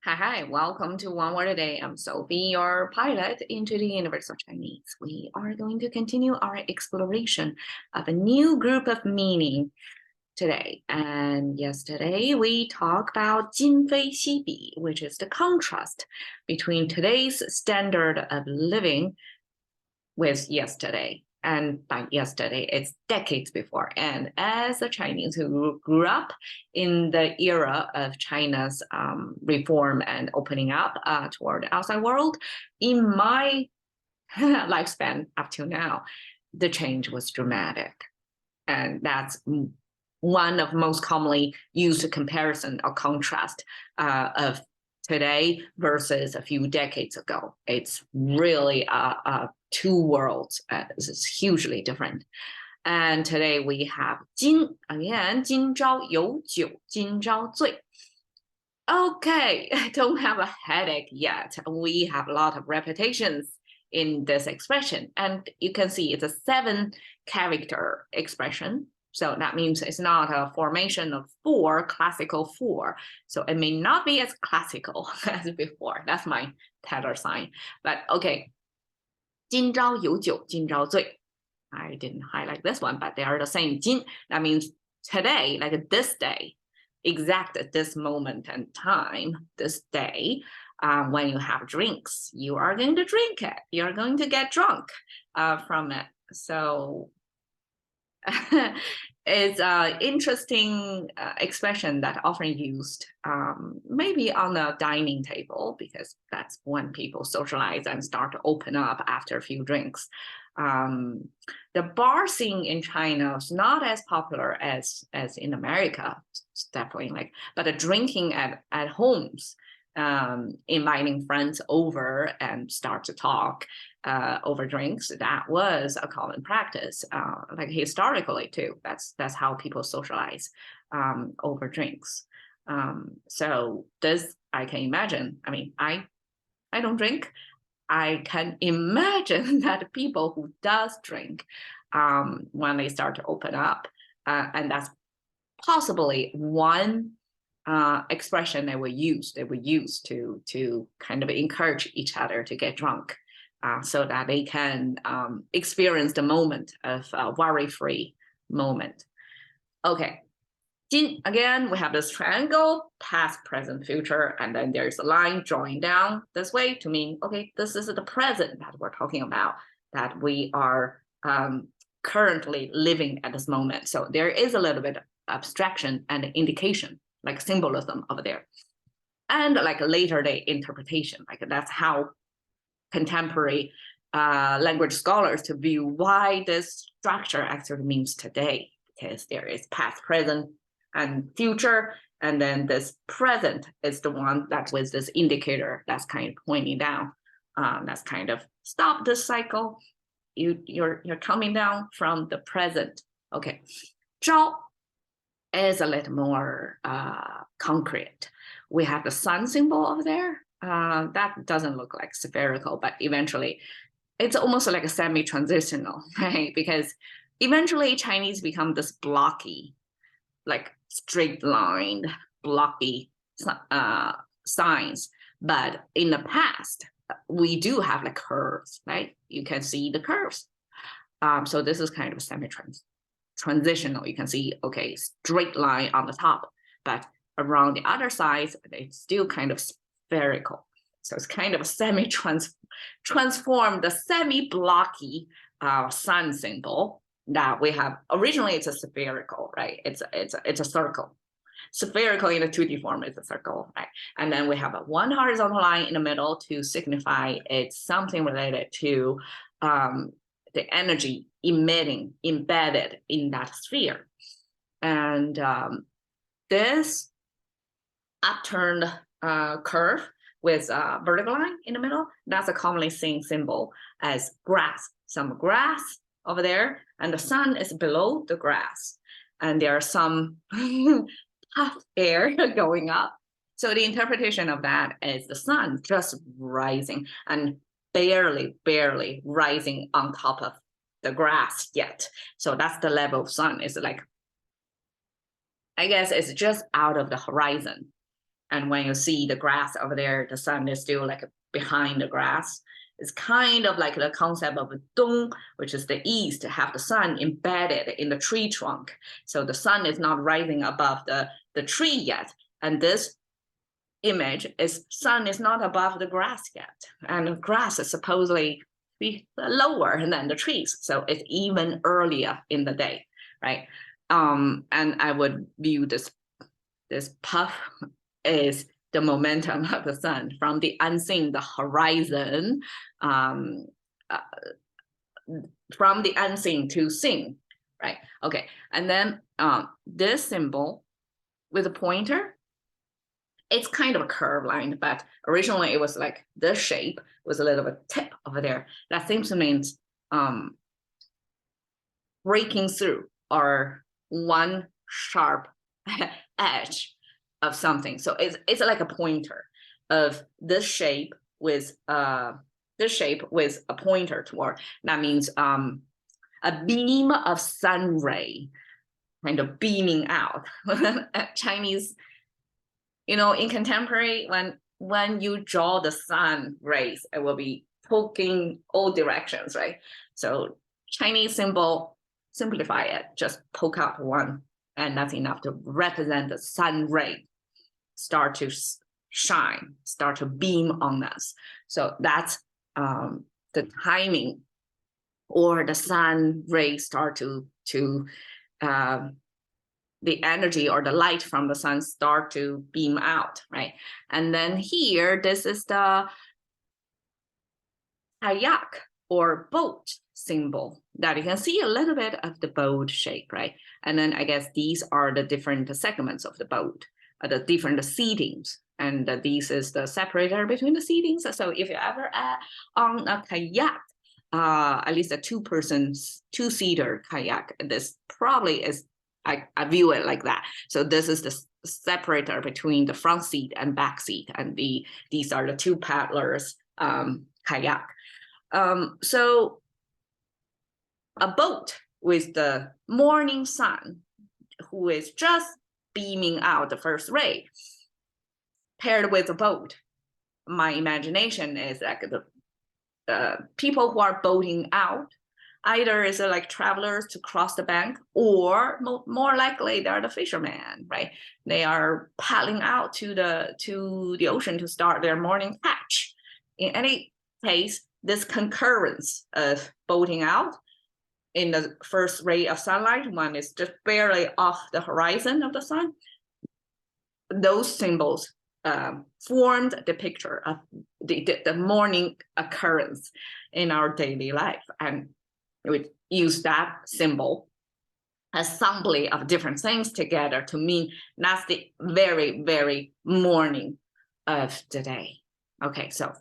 Hi, welcome to One Word a Day. I'm Sophie, your pilot into the universe of Chinese. We are going to continue our exploration of a new group of meaning today. And yesterday we talked about 今非昔比, which is the contrast between today's standard of living with yesterday. And by yesterday, it's decades before. And as a Chinese who grew up in the era of China's reform and opening up toward the outside world, in my lifespan up to now, the change was dramatic. And that's one of most commonly used comparison or contrast of today versus a few decades ago. It's really two worlds. This is hugely different. And today we have 今 again, 今朝有酒,今朝醉. Okay, I don't have a headache yet. We have a lot of repetitions in this expression. And you can see it's a 7-character expression. So that means it's not a formation of 4, classical 4. So it may not be as classical as before. That's my tether sign. But okay, 今朝有酒,今朝醉. I didn't highlight this one, but they are the same. 今, that means today, like this day, exact at this moment and time, this day, when you have drinks, you are going to drink it. You're going to get drunk from it. So it's an interesting expression that often used maybe on the dining table, because that's when people socialize and start to open up after a few drinks. The bar scene in China is not as popular as in America. It's definitely like, but the drinking at homes, inviting friends over and start to talk over drinks, that was a common practice, like historically too. That's how people socialize over drinks. So this I can imagine. I mean, I don't drink. I can imagine that people who does drink, when they start to open up, and that's possibly one expression they would use to kind of encourage each other to get drunk, so that they can experience the moment of worry-free moment. Okay. Again, we have this triangle, past, present, future, and then there's a line drawing down this way to mean, okay, this is the present that we're talking about, that we are currently living at this moment. So there is a little bit of abstraction and indication, like symbolism over there. And like a later day interpretation, like that's how contemporary language scholars to view why this structure actually means today, because there is past, present, and future, and then this present is the one that with this indicator that's kind of pointing down. That's kind of stop this cycle. You're coming down from the present. Okay, 朝 is a little more concrete. We have the sun symbol over there. That doesn't look like spherical, but eventually it's almost like a semi-transitional, right? Because eventually Chinese become this blocky, like straight line, blocky signs. But in the past, we do have like curves, right? You can see the curves. So this is kind of semi-transitional. You can see, okay, straight line on the top, but around the other side, it's still kind of spherical. So it's kind of a semi-transformed, the semi-blocky sun symbol that we have. Originally it's a spherical, right? It's a circle. Spherical in the 2D form is a circle, right? And then we have one horizontal line in the middle to signify it's something related to the energy embedded in that sphere. And this upturned curve with a vertical line in the middle, that's a commonly seen symbol as grass. Some grass over there, and the sun is below the grass, and there are some hot air going up. So the interpretation of that is the sun just rising and barely rising on top of the grass yet. So that's the level of sun. It's like, I guess it's just out of the horizon. And when you see the grass over there, the sun is still like behind the grass. It's kind of like the concept of dong, which is the east, to have the sun embedded in the tree trunk. So the sun is not rising above the tree yet. And this image is sun is not above the grass yet. And the grass is supposedly be lower than the trees. So it's even earlier in the day, right? And I would view this puff is the momentum of the sun from the unseen, the horizon, from the unseen to seen, right? Okay, and then this symbol with a pointer, it's kind of a curved line, but originally it was like this shape with a little bit tip over there. That seems to mean breaking through or one sharp edge of something. So it's like a pointer of this shape with a pointer toward. That means a beam of sun ray kind of beaming out. Chinese, in contemporary, when you draw the sun rays, it will be poking all directions, right? So Chinese symbol, simplify it, just poke out one, and that's enough to represent the sun ray start to shine, start to beam on us. So that's the timing, or the sun rays start to the energy or the light from the sun start to beam out, right? And then here, this is the kayak or boat symbol that you can see a little bit of the boat shape, right? And then I guess these are the different segments of the boat, the different seatings. And this is the separator between the seatings. So if you're ever on a kayak, at least a two-seater kayak, this probably is, I view it like that. So this is the separator between the front seat and back seat. And these are the two paddlers kayak. So a boat with the morning sun, who is just beaming out the first ray, paired with a boat. My imagination is like the people who are boating out, either is it like travelers to cross the bank, or more likely they're the fishermen, right? They are paddling out to the ocean to start their morning catch. In any case, this concurrence of boating out in the first ray of sunlight, one is just barely off the horizon of the sun. Those symbols formed the picture of the morning occurrence in our daily life. And we use that symbol, assembly of different things together, to mean that's the very, very morning of the day. Okay, so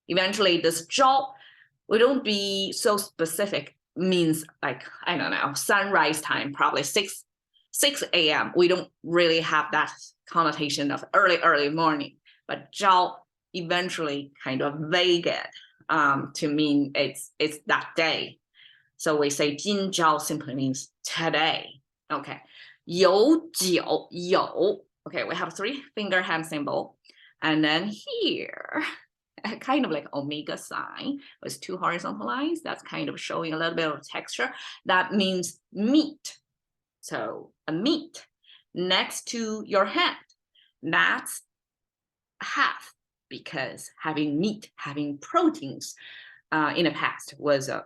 eventually this zhao, we don't be so specific, means like, I don't know, sunrise time, probably 6 a.m. We don't really have that connotation of early morning, but zhao eventually kind of vague it to mean it's that day. So we say 今朝 simply means today. Okay. 有酒 有. Okay, we have 3-finger hand symbol. And then here, kind of like omega sign with 2 horizontal lines. That's kind of showing a little bit of texture. That means meat. So a meat next to your hand. That's half, because having meat, having proteins in the past was a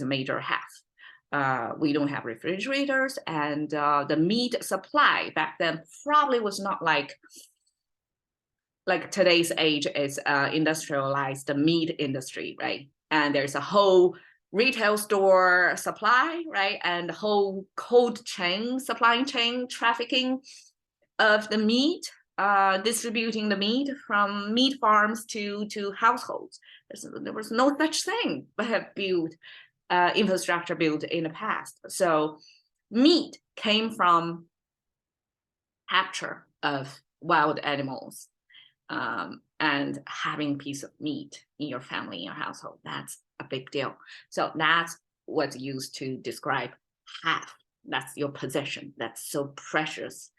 major half. We don't have refrigerators, and the meat supply back then probably was not like today's age is industrialized, the meat industry, right? And there's a whole retail store supply, right? And the whole cold chain, supply chain, trafficking of the meat, distributing the meat from meat farms to households. There was no such thing, but have built infrastructure built in the past. So meat came from capture of wild animals, and having a piece of meat in your family, in your household, that's a big deal. So that's what's used to describe half. That's your possession. That's so precious,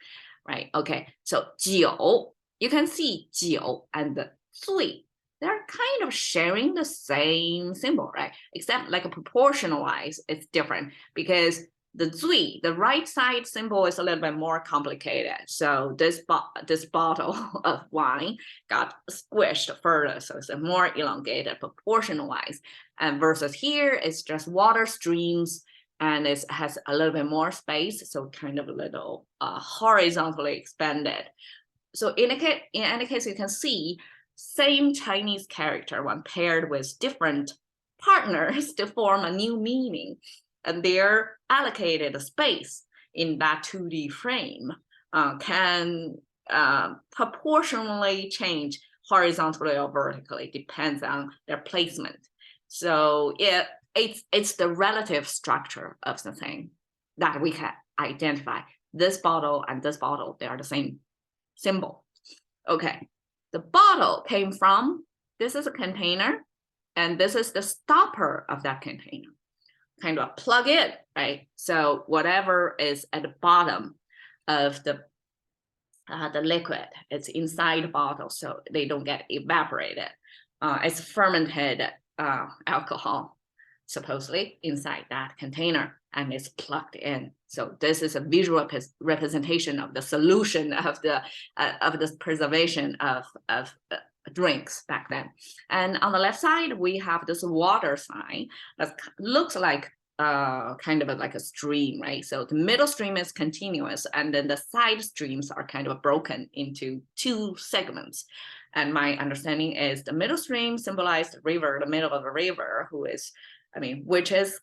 right? Okay, so 酒 you can see 酒 and the 醉. They're kind of sharing the same symbol, right? Except like a proportional-wise, it's different because the 醉, the right side symbol is a little bit more complicated. So this bottle of wine got squished further, so it's a more elongated proportional-wise. And versus here, it's just water streams, and it has a little bit more space, so kind of a little horizontally expanded. So in any case, you can see same Chinese character when paired with different partners to form a new meaning, and their allocated space in that 2D frame can proportionally change horizontally or vertically, depends on their placement. So it's the relative structure of the thing that we can identify. This bottle and this bottle, they are the same symbol. Okay, the bottle came from, this is a container, and this is the stopper of that container. Kind of a plug in, right? So whatever is at the bottom of the liquid, it's inside the bottle, so they don't get evaporated. It's fermented alcohol, supposedly, inside that container, and it's plugged in. So this is a visual representation of the solution of the preservation of drinks back then. And on the left side, we have this water sign that looks like kind of like a stream, right? So the middle stream is continuous, and then the side streams are kind of broken into two segments. And my understanding is the middle stream symbolized the river, the middle of the river, which is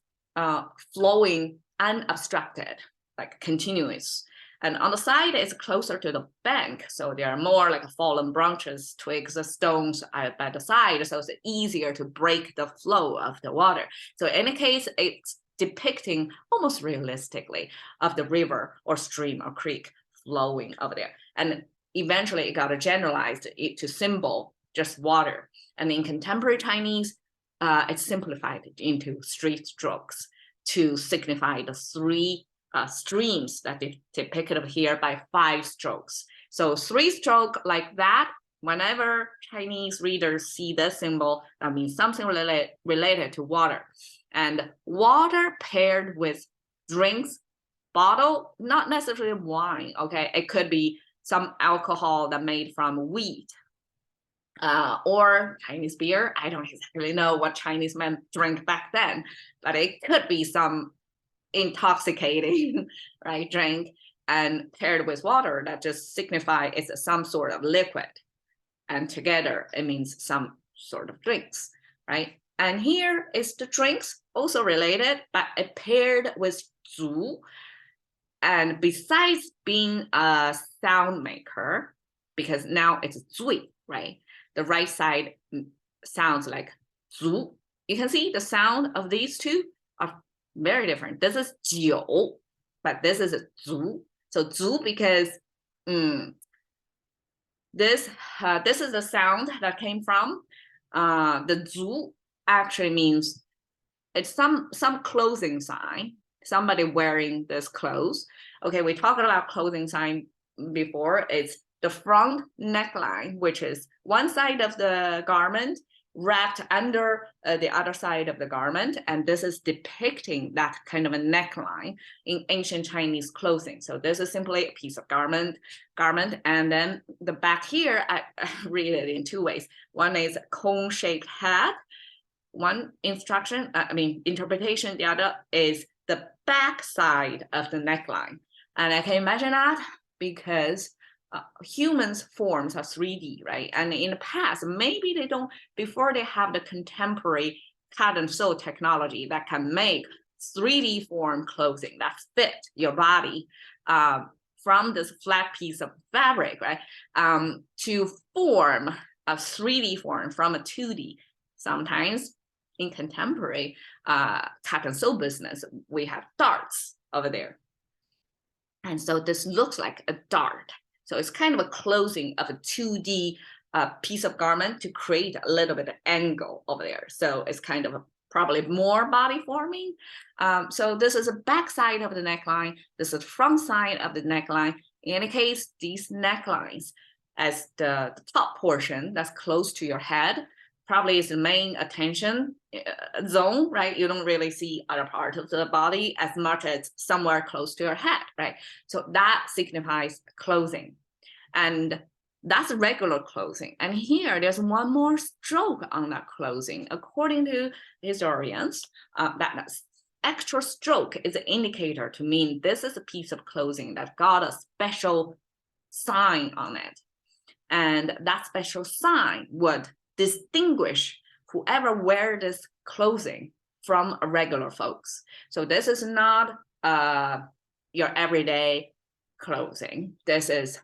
flowing unobstructed, like continuous. And on the side, it's closer to the bank. So there are more like fallen branches, twigs, stones by the side. So it's easier to break the flow of the water. So in any case, it's depicting almost realistically of the river or stream or creek flowing over there. And eventually it got generalized to symbol just water. And in contemporary Chinese, it's simplified into three strokes to signify the three streams that they depicted here by 5 strokes. So 3 stroke like that, whenever Chinese readers see this symbol, that means something related to water. And water paired with drinks, bottle, not necessarily wine, okay? It could be some alcohol that made from wheat, or Chinese beer. I don't exactly know what Chinese men drink back then, but it could be some intoxicating right drink, and paired with water that just signify it's some sort of liquid, and together it means some sort of drinks, right? And here is the drinks also related, but it paired with 足. And besides being a sound maker, because now it's 醉, right? The right side sounds like 足. You can see the sound of these two are very different. This is 酒, but this is 足. So 足 because this is the sound that came from. The 足 actually means it's some clothing sign, somebody wearing this clothes. Okay, we talked about clothing sign before. It's the front neckline, which is one side of the garment wrapped under the other side of the garment, and this is depicting that kind of a neckline in ancient Chinese clothing. So this is simply a piece of garment, and then the back here, I read it in 2 ways. One is cone-shaped hat. One interpretation. The other is the back side of the neckline, and I can imagine that because humans' forms are 3D, right? And in the past, maybe they don't, before they have the contemporary cut and sew technology that can make 3D form clothing that fit your body from this flat piece of fabric, right? To form a 3D form from a 2D. Sometimes in contemporary cut and sew business, we have darts over there. And so this looks like a dart. So it's kind of a closing of a 2D piece of garment to create a little bit of angle over there. So it's kind of probably more body forming. So this is a back side of the neckline. This is the front side of the neckline. In any case, these necklines as the top portion that's close to your head, probably is the main attention zone, right? You don't really see other parts of the body as much as somewhere close to your head, right? So that signifies closing. And that's regular closing. And here, there's one more stroke on that closing. According to historians, that extra stroke is an indicator to mean this is a piece of clothing that got a special sign on it. And that special sign would distinguish whoever wear this clothing from regular folks. So this is not your everyday clothing. This is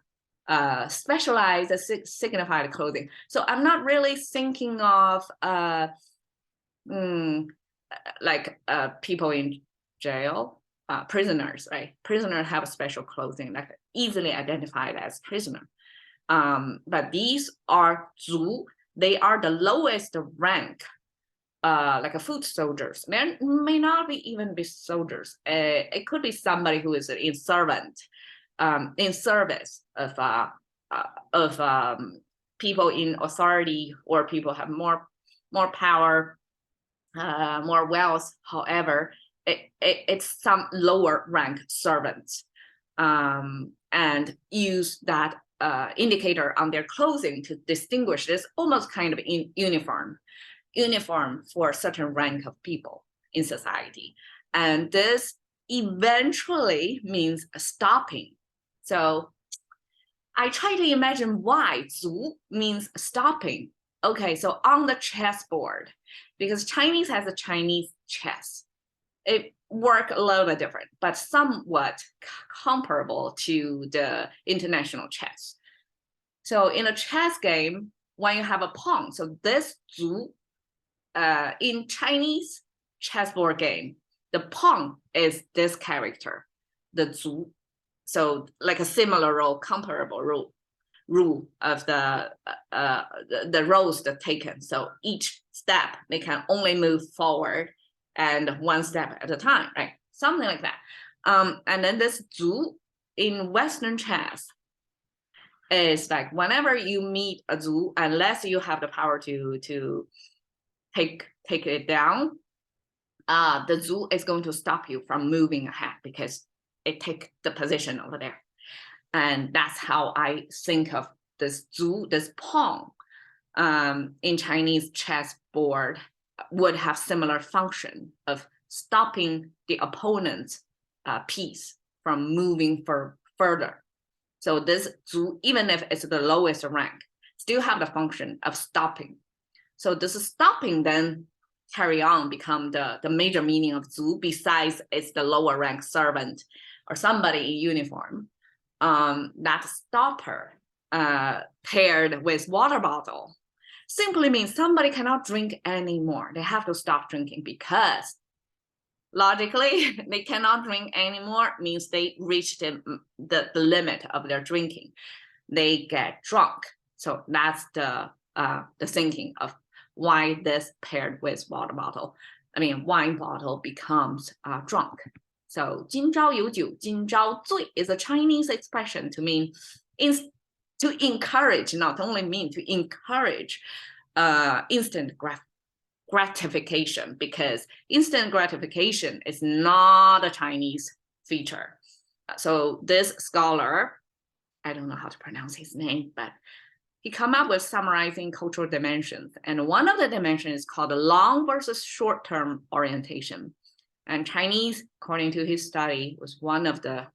specialized, signified clothing. So I'm not really thinking of like people in jail, prisoners, right? Prisoners have special clothing that easily identified as prisoner. But these are Zhu. They are the lowest rank, like a foot soldiers. They may not even be soldiers. It could be somebody who is in service of people in authority, or people have more power, more wealth. However, it's some lower rank servants, and use that indicator on their clothing to distinguish this almost kind of uniform for a certain rank of people in society. And this eventually means stopping. So I try to imagine why Zu means stopping. Okay, so on the chessboard, because Chinese has a Chinese chess, it works a little bit different, but somewhat comparable to the international chess. So in a chess game, when you have a pawn, so this Zu, in Chinese chessboard game, the pawn is this character, the Zu. So like a similar role, comparable rule of the roles that taken. So each step, they can only move forward and one step at a time, right? Something like that. And then this Zu in Western chess is like whenever you meet a Zu, unless you have the power to take it down, the Zu is going to stop you from moving ahead because it takes the position over there. And that's how I think of this Zu, this pawn in Chinese chessboard would have similar function of stopping the opponent's piece from moving further. So this Zu, even if it's the lowest rank, still have the function of stopping. So this stopping then carry on, become the major meaning of Zu, besides it's the lower rank servant or somebody in uniform. That stopper paired with water bottle simply means somebody cannot drink anymore. They have to stop drinking because logically they cannot drink anymore, means they reach the limit of their drinking. They get drunk. So that's the thinking of why this paired with water bottle. I mean, wine bottle becomes drunk. So 今朝有酒,今朝醉 is a Chinese expression to mean to encourage, not only mean to encourage instant gratification, because instant gratification is not a Chinese feature. So this scholar, I don't know how to pronounce his name, but he come up with summarizing cultural dimensions. And one of the dimensions is called long versus short-term orientation. And Chinese, according to his study, was one of the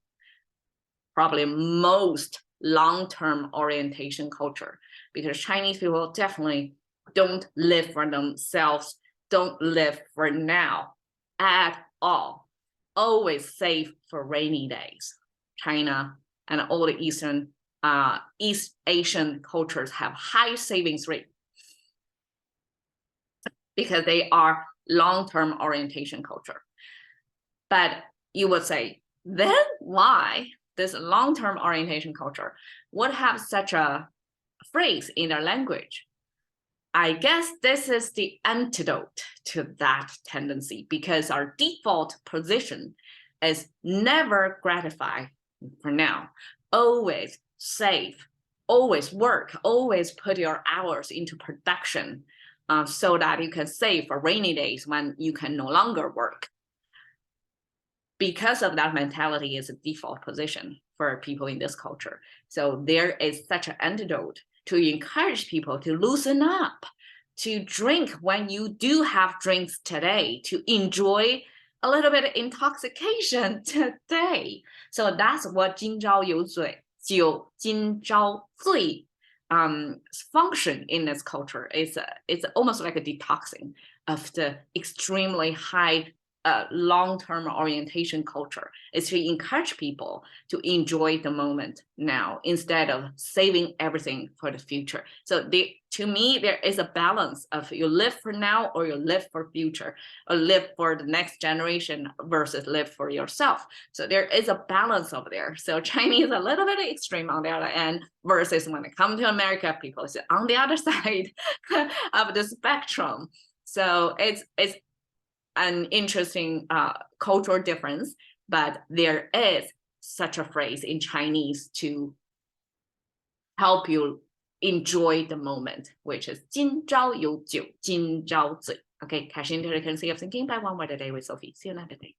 probably most long-term orientation culture, because Chinese people definitely don't live for themselves, don't live for now at all, always save for rainy days. China and all the East Asian cultures have high savings rate because they are long-term orientation culture. But you would say, then why this long-term orientation culture would have such a phrase in their language? I guess this is the antidote to that tendency, because our default position is never gratify for now, always save always work, always put your hours into production, so that you can save for rainy days when you can no longer work. Because of that mentality is a default position for people in this culture. So there is such an antidote to encourage people to loosen up, to drink when you do have drinks today, to enjoy a little bit of intoxication today. So that's what 今朝有酒，今朝醉 function in this culture. It's almost like a detoxing of the extremely high long-term orientation culture. Is to encourage people to enjoy the moment now instead of saving everything for the future. So to me, there is a balance of you live for now or you live for future, or live for the next generation versus live for yourself. So there is a balance over there. So Chinese a little bit extreme on the other end versus when it comes to America, people is on the other side of the spectrum. So it's an interesting cultural difference, but there is such a phrase in Chinese to help you enjoy the moment, which is 今朝有酒，今朝醉. Okay, cash into the currency of thinking by one word a day with Sophie. See you another day.